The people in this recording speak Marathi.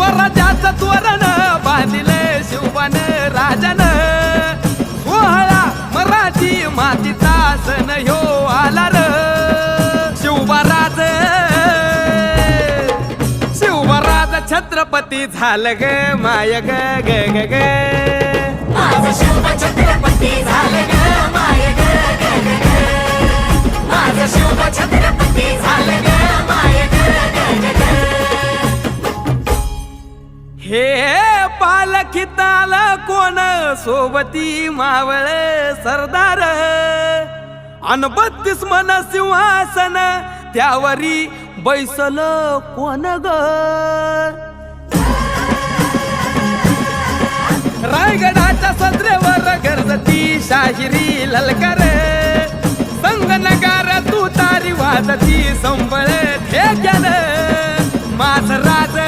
स्वराज्याचं तोरण बांधिले शिवबान राजन सोहळा मराठी मातीचा सण ह्यो आला र शिवबाराज छत्रपती झालं ग माय ग ग ग ग माझं शिव छत्रपती झालं ग माय ग ग ग ग माझं शिव छत्रपती झालं ग माय ग ग ग ग हे पालखीत आलं कोण सोबती मावळ सरदार अन 32 मन सिंहासन त्यावरी बैसल कोण ग रायगडाच्या सत्रेवर गरजती शाहिरी ललकर संगनगार तू तारी वाजती संबळ ठेक्यान माझ राज